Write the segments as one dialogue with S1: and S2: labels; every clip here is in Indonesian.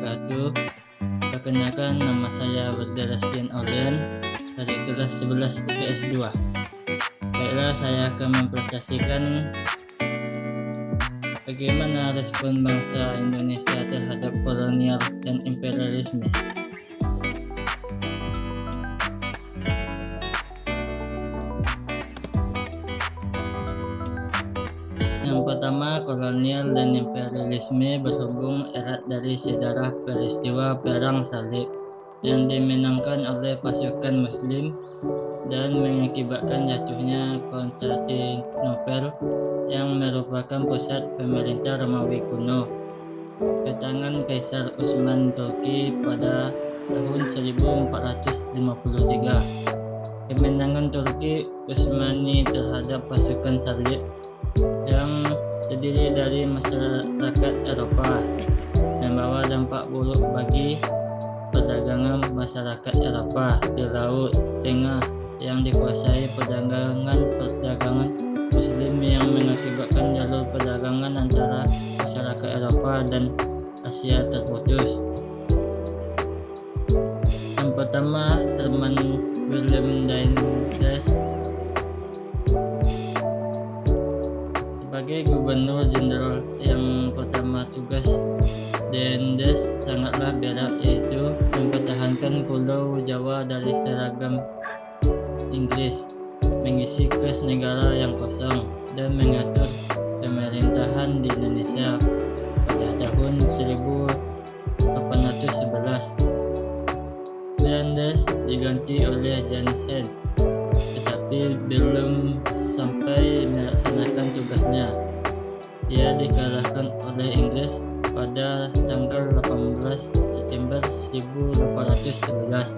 S1: wabarakatuh. Perkenalkan, nama saya Berderaskin Alden dari kelas 11 IPS 2. Baiklah, saya akan mempresentasikan bagaimana respon bangsa Indonesia terhadap kolonial dan imperialisme. Yang pertama, kolonial dan imperialisme berhubung erat dari sejarah peristiwa Perang Salib yang dimenangkan oleh pasukan Muslim dan mengakibatkan jatuhnya Konstantinopel yang merupakan pusat pemerintah Romawi kuno ke tangan Kaisar Utsman Turki pada tahun 1453. Kemenangan Turki Utsmani terhadap pasukan Salib yang terdiri dari masyarakat Eropa membawa dampak buruk bagi perdagangan masyarakat Eropa di Laut Tengah yang dikuasai perdagangan Muslim yang mengakibatkan jalur perdagangan antara masyarakat Eropa dan Asia terputus. Yang pertama, Herman Willem Daendels sebagai Gubernur Jenderal yang pertama. Tugas Daendels sangatlah berat, yaitu mempertahankan Pulau Jawa dari seragam Inggris, mengisi kas negara yang kosong, dan mengatur pemerintahan di Indonesia pada tahun 1811. Daendels diganti oleh John Hales, tetapi belum sampai melaksanakan tugasnya. Ia dikalahkan oleh Inggris pada tanggal 18 September 1811.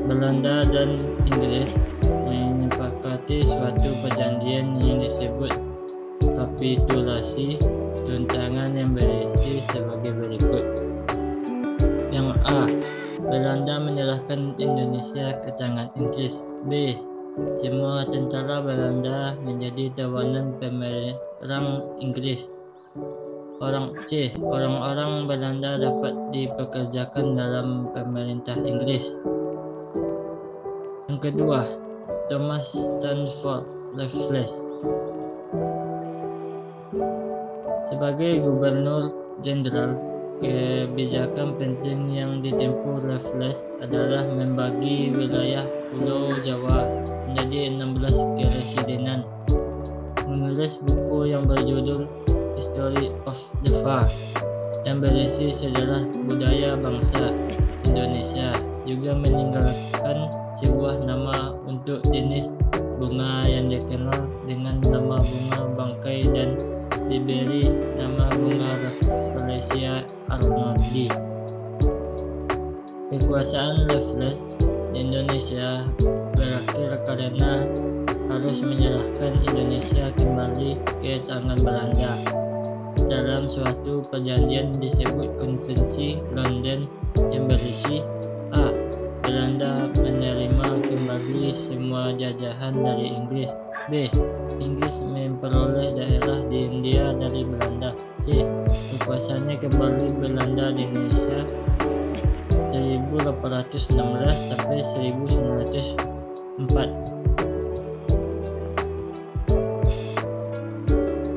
S1: Belanda dan Inggris menyepakati suatu perjanjian yang disebut kapitulasi rancangan yang berisi sebagai berikut. Yang A. Belanda menyerahkan Indonesia ke tangan Inggris. B. Semua tentara Belanda menjadi tawanan pemerang Inggris. C. Orang-orang Belanda dapat dipekerjakan dalam pemerintah Inggris. Yang kedua, Thomas Stanford Raffles sebagai Gubernur Jenderal. Kebijakan penting yang ditempuh Raffles adalah membagi wilayah Pulau Jawa menjadi 16 keresidenan, menulis buku yang berjudul History of Java yang berisi sejarah budaya bangsa Indonesia, juga meninggalkan sebuah nama untuk jenis bunga yang dikenal dengan nama bunga bangkai dan diberi nama bunga Rafflesia arnoldii. Kekuasaan Raffles di Indonesia berakhir karena harus menyerahkan Indonesia kembali ke tangan Belanda dalam suatu perjanjian disebut Konvensi London yang berisi A. Belanda menerima kembali semua jajahan dari Inggris. B. Inggris memperoleh daerah di India dari Belanda. C. Kekuasaannya kembali Belanda di Indonesia 1816 sampai 1904.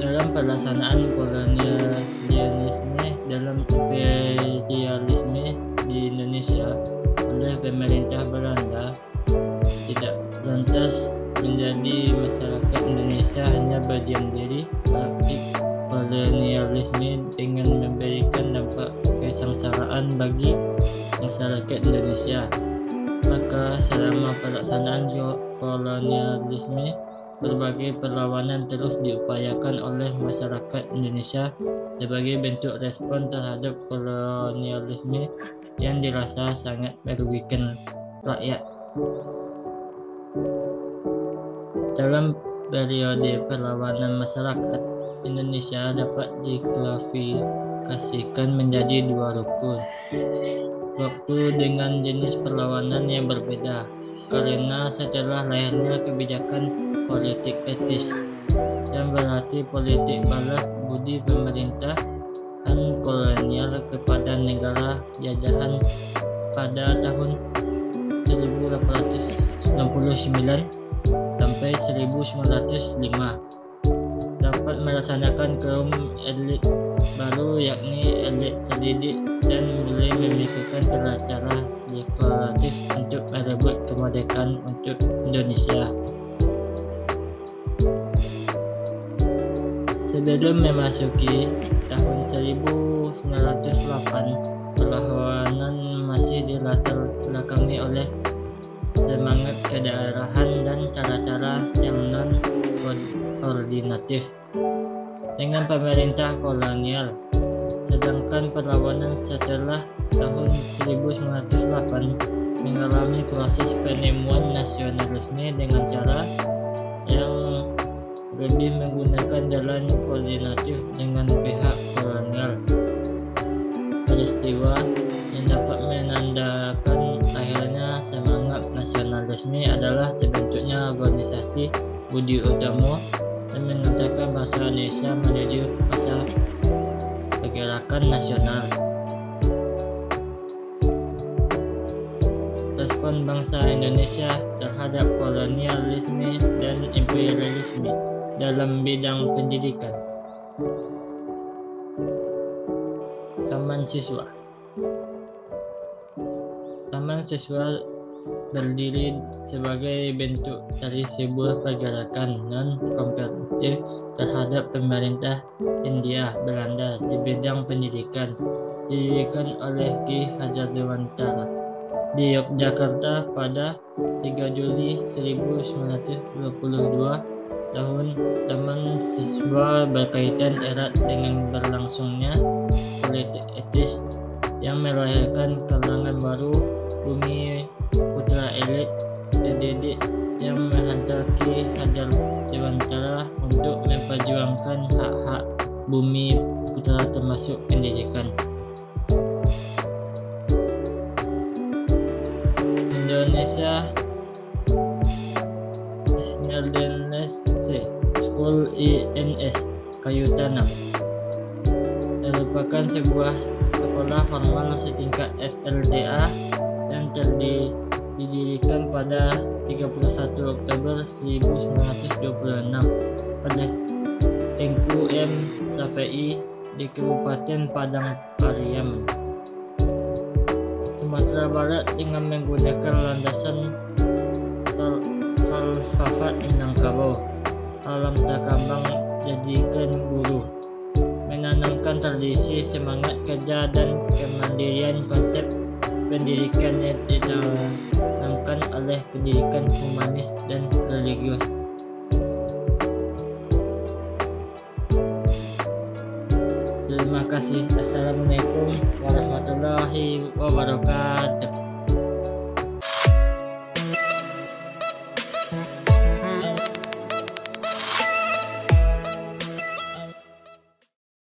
S1: Dalam pelaksanaan kolonialisme dalam imperialisme di Indonesia oleh pemerintah Belanda, tidak lantas menjadi masyarakat Indonesia hanya berdiam diri. Praktik kolonialisme dengan memberikan dampak kesengsaraan bagi masyarakat Indonesia. Maka selama pelaksanaan kolonialisme, berbagai perlawanan terus diupayakan oleh masyarakat Indonesia sebagai bentuk respon terhadap kolonialisme yang dirasa sangat merugikan rakyat. Dalam periode perlawanan masyarakat Indonesia dapat diklasifikasikan menjadi dua rukun, waktu dengan jenis perlawanan yang berbeda karena setelah lahirnya kebijakan politik etis yang berarti politik balas budi pemerintah kolonial kepada negara jajahan pada tahun 1899 sampai 1905, dapat melaksanakan kaum elit baru, yakni elit terdidik, dan mulai memikirkan cara-cara deklaratif untuk merebut kemerdekaan untuk Indonesia. Sebelum memasuki tahun 1908, perlawanan masih dilatar belakangi oleh semangat kedaerahan dan cara-cara yang non-koordinatif dengan pemerintah kolonial. Sedangkan perlawanan setelah tahun 1908 mengalami proses penemuan nasionalisme dengan cara yang lebih menggunakan jalan koordinatif dengan pihak kolonial. Peristiwa yang dapat menandakan akhirnya semangat nasionalisme adalah terbentuknya organisasi Budi Utomo dan mengantarkan bangsa Indonesia menuju masa pergerakan nasional. Respon bangsa Indonesia terhadap kolonialisme dan imperialisme dalam bidang pendidikan. Taman Siswa. Taman Siswa berdiri sebagai bentuk dari sebuah pergerakan non-kompetitif terhadap pemerintah Hindia Belanda di bidang pendidikan, didirikan oleh Ki Hajar Dewantara di Yogyakarta pada 3 Juli 1922. Taman Siswa berkaitan erat dengan berlangsungnya politik etis yang melahirkan kalangan baru, bumi putra elit terdidik yang menghantar Ki Hajar Dewantara untuk memperjuangkan hak-hak bumi putra termasuk pendidikan. Indonesia Netherlands School INS Kayu Tanam merupakan sebuah sekolah formal setingkat SLTA yang didirikan pada 31 Oktober 1926 oleh Tengku M. Safei di Kabupaten Padang Pariaman, Sumatera Barat, dengan menggunakan landasan falsafat Minangkabau. Alam Takabang jadikan guru, menanamkan tradisi semangat kerja dan kemandirian. Konsep pendidikan yang ditanamkan oleh pendidikan humanis dan religius. Terima kasih. Assalamualaikum warahmatullahi wabarakatuh.